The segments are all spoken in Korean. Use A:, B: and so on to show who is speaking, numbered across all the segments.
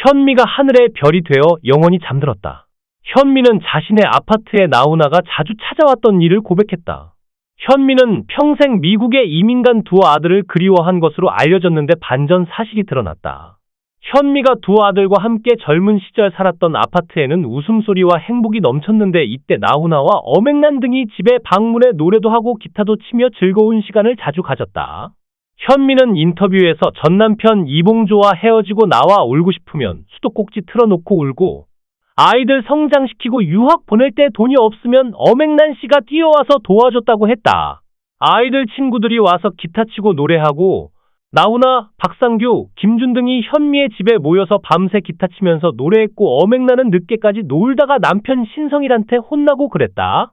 A: 현미가 하늘의 별이 되어 영원히 잠들었다. 현미는 자신의 아파트에 나훈아가 자주 찾아왔던 일을 고백했다. 현미는 평생 미국에 이민 간 두 아들을 그리워한 것으로 알려졌는데 반전 사실이 드러났다. 현미가 두 아들과 함께 젊은 시절 살았던 아파트에는 웃음소리와 행복이 넘쳤는데 이때 나훈아와 엄앵란 등이 집에 방문해 노래도 하고 기타도 치며 즐거운 시간을 자주 가졌다. 현미는 인터뷰에서 전 남편 이봉조와 헤어지고 나와 울고 싶으면 수도꼭지 틀어놓고 울고 아이들 성장시키고 유학 보낼 때 돈이 없으면 엄앵란 씨가 뛰어와서 도와줬다고 했다. 아이들 친구들이 와서 기타 치고 노래하고 나훈아, 박상규, 김준 등이 현미의 집에 모여서 밤새 기타 치면서 노래했고 엄앵란은 늦게까지 놀다가 남편 신성일한테 혼나고 그랬다.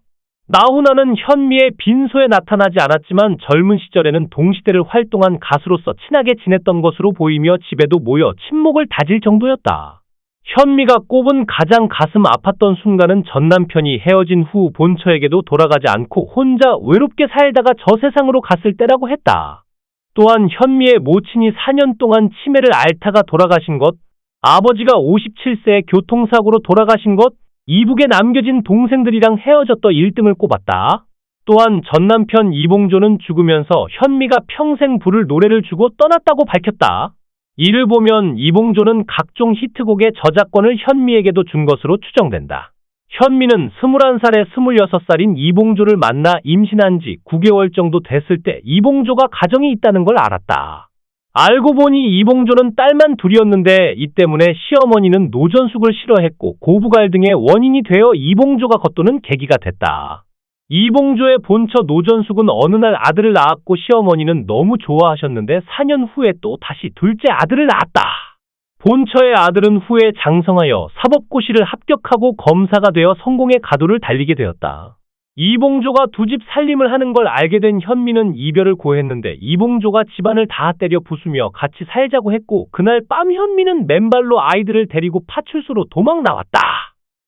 A: 나훈아는 현미의 빈소에 나타나지 않았지만 젊은 시절에는 동시대를 활동한 가수로서 친하게 지냈던 것으로 보이며 집에도 모여 친목을 다질 정도였다. 현미가 꼽은 가장 가슴 아팠던 순간은 전 남편이 헤어진 후 본처에게도 돌아가지 않고 혼자 외롭게 살다가 저 세상으로 갔을 때라고 했다. 또한 현미의 모친이 4년 동안 치매를 앓다가 돌아가신 것, 아버지가 57세에 교통사고로 돌아가신 것, 이북에 남겨진 동생들이랑 헤어졌던 1등을 꼽았다. 또한 전 남편 이봉조는 죽으면서 현미가 평생 부를 노래를 주고 떠났다고 밝혔다. 이를 보면 이봉조는 각종 히트곡의 저작권을 현미에게도 준 것으로 추정된다. 현미는 21살에 26살인 이봉조를 만나 임신한 지 9개월 정도 됐을 때 이봉조가 가정이 있다는 걸 알았다. 알고 보니 이봉조는 딸만 둘이었는데 이 때문에 시어머니는 노전숙을 싫어했고 고부 갈등의 원인이 되어 이봉조가 겉도는 계기가 됐다. 이봉조의 본처 노전숙은 어느 날 아들을 낳았고 시어머니는 너무 좋아하셨는데 4년 후에 또 다시 둘째 아들을 낳았다. 본처의 아들은 후에 장성하여 사법고시를 합격하고 검사가 되어 성공의 가도를 달리게 되었다. 이봉조가 두 집 살림을 하는 걸 알게 된 현미는 이별을 고했는데 이봉조가 집안을 다 때려 부수며 같이 살자고 했고 그날 밤 현미는 맨발로 아이들을 데리고 파출소로 도망 나왔다.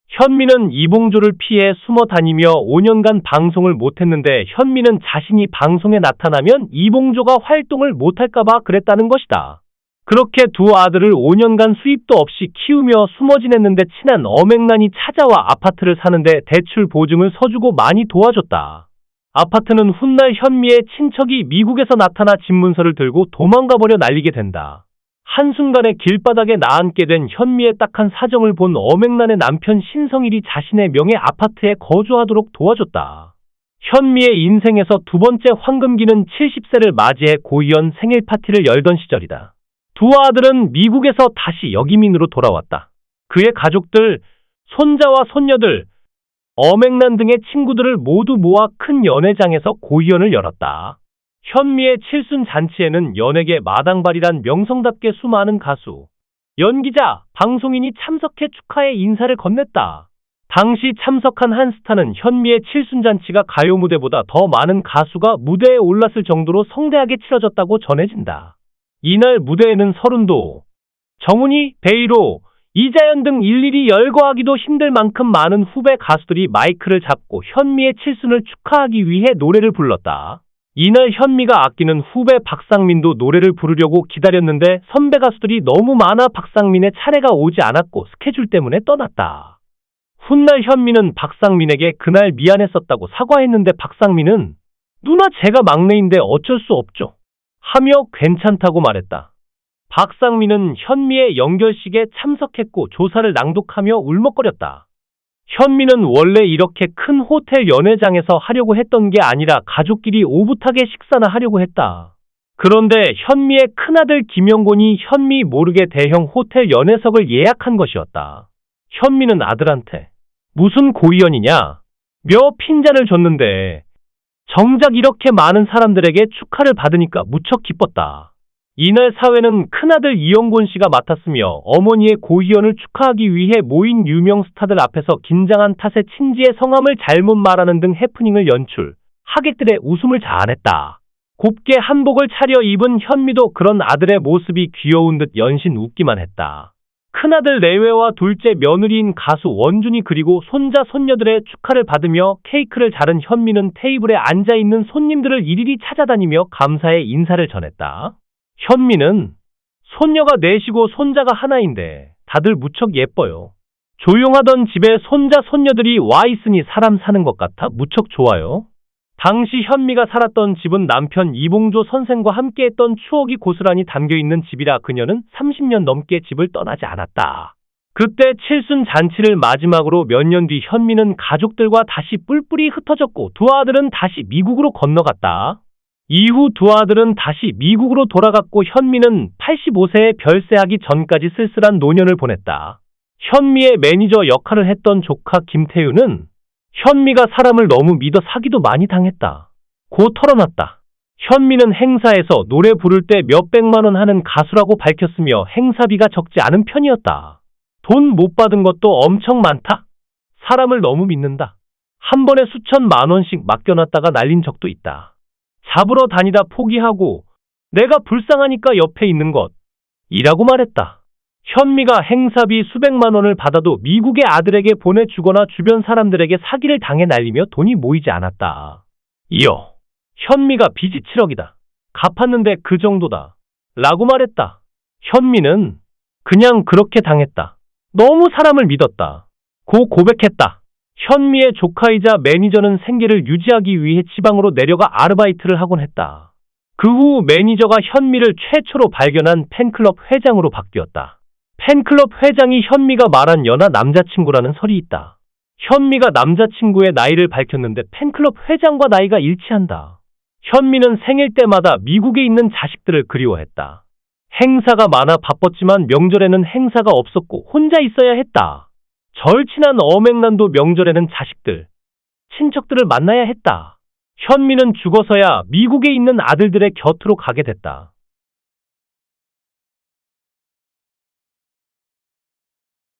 A: 현미는 이봉조를 피해 숨어 다니며 5년간 방송을 못했는데 현미는 자신이 방송에 나타나면 이봉조가 활동을 못할까봐 그랬다는 것이다. 그렇게 두 아들을 5년간 수입도 없이 키우며 숨어 지냈는데 친한 엄앵란이 찾아와 아파트를 사는데 대출 보증을 서주고 많이 도와줬다. 아파트는 훗날 현미의 친척이 미국에서 나타나 집문서를 들고 도망가버려 날리게 된다. 한순간에 길바닥에 나앉게 된 현미의 딱한 사정을 본 엄앵란의 남편 신성일이 자신의 명의 아파트에 거주하도록 도와줬다. 현미의 인생에서 두 번째 황금기는 70세를 맞이해 고이연 생일 파티를 열던 시절이다. 두 아들은 미국에서 다시 역이민으로 돌아왔다. 그의 가족들, 손자와 손녀들, 엄앵란 등의 친구들을 모두 모아 큰 연회장에서 고이연을 열었다. 현미의 칠순 잔치에는 연예계 마당발이란 명성답게 수많은 가수, 연기자, 방송인이 참석해 축하의 인사를 건넸다. 당시 참석한 한 스타는 현미의 칠순 잔치가 가요 무대보다 더 많은 가수가 무대에 올랐을 정도로 성대하게 치러졌다고 전해진다. 이날 무대에는 서른도, 정훈이, 베이로, 이자연 등 일일이 열거하기도 힘들 만큼 많은 후배 가수들이 마이크를 잡고 현미의 칠순을 축하하기 위해 노래를 불렀다. 이날 현미가 아끼는 후배 박상민도 노래를 부르려고 기다렸는데 선배 가수들이 너무 많아 박상민의 차례가 오지 않았고 스케줄 때문에 떠났다. 훗날 현미는 박상민에게 그날 미안했었다고 사과했는데 박상민은 누나 제가 막내인데 어쩔 수 없죠 하며 괜찮다고 말했다. 박상민은 현미의 연결식에 참석했고 조사를 낭독하며 울먹거렸다. 현미는 원래 이렇게 큰 호텔 연회장에서 하려고 했던 게 아니라 가족끼리 오붓하게 식사나 하려고 했다. 그런데 현미의 큰아들 김영곤이 현미 모르게 대형 호텔 연회석을 예약한 것이었다. 현미는 아들한테 무슨 고이연이냐? 며 핀잔을 줬는데 정작 이렇게 많은 사람들에게 축하를 받으니까 무척 기뻤다. 이날 사회는 큰아들 이영곤 씨가 맡았으며 어머니의 고이연을 축하하기 위해 모인 유명 스타들 앞에서 긴장한 탓에 친지의 성함을 잘못 말하는 등 해프닝을 연출, 하객들의 웃음을 자아냈다. 곱게 한복을 차려 입은 현미도 그런 아들의 모습이 귀여운 듯 연신 웃기만 했다. 큰아들 내외와 둘째 며느리인 가수 원준이 그리고 손자 손녀들의 축하를 받으며 케이크를 자른 현미는 테이블에 앉아있는 손님들을 일일이 찾아다니며 감사의 인사를 전했다. 현미는 손녀가 넷이고 손자가 하나인데 다들 무척 예뻐요. 조용하던 집에 손자, 손녀들이 와 있으니 사람 사는 것 같아 무척 좋아요. 당시 현미가 살았던 집은 남편 이봉조 선생과 함께했던 추억이 고스란히 담겨있는 집이라 그녀는 30년 넘게 집을 떠나지 않았다. 그때 칠순 잔치를 마지막으로 몇 년 뒤 현미는 가족들과 다시 뿔뿔이 흩어졌고 두 아들은 다시 미국으로 건너갔다. 이후 두 아들은 다시 미국으로 돌아갔고 현미는 85세에 별세하기 전까지 쓸쓸한 노년을 보냈다. 현미의 매니저 역할을 했던 조카 김태유는 현미가 사람을 너무 믿어 사기도 많이 당했다. 고 털어놨다. 현미는 행사에서 노래 부를 때 몇백만 원 하는 가수라고 밝혔으며 행사비가 적지 않은 편이었다. 돈 못 받은 것도 엄청 많다. 사람을 너무 믿는다. 한 번에 수천만 원씩 맡겨놨다가 날린 적도 있다. 잡으러 다니다 포기하고 내가 불쌍하니까 옆에 있는 것 이라고 말했다. 현미가 행사비 수백만 원을 받아도 미국의 아들에게 보내주거나 주변 사람들에게 사기를 당해 날리며 돈이 모이지 않았다. 이어 현미가 빚이 7억이다. 갚았는데 그 정도다. 라고 말했다. 현미는 그냥 그렇게 당했다. 너무 사람을 믿었다. 고 고백했다. 현미의 조카이자 매니저는 생계를 유지하기 위해 지방으로 내려가 아르바이트를 하곤 했다. 그 후 매니저가 현미를 최초로 발견한 팬클럽 회장으로 바뀌었다. 팬클럽 회장이 현미가 말한 연하 남자친구라는 설이 있다. 현미가 남자친구의 나이를 밝혔는데 팬클럽 회장과 나이가 일치한다. 현미는 생일 때마다 미국에 있는 자식들을 그리워했다. 행사가 많아 바빴지만 명절에는 행사가 없었고 혼자 있어야 했다. 절친한 어맹난도 명절에는 자식들, 친척들을 만나야 했다. 현미는 죽어서야 미국에 있는 아들들의 곁으로 가게 됐다.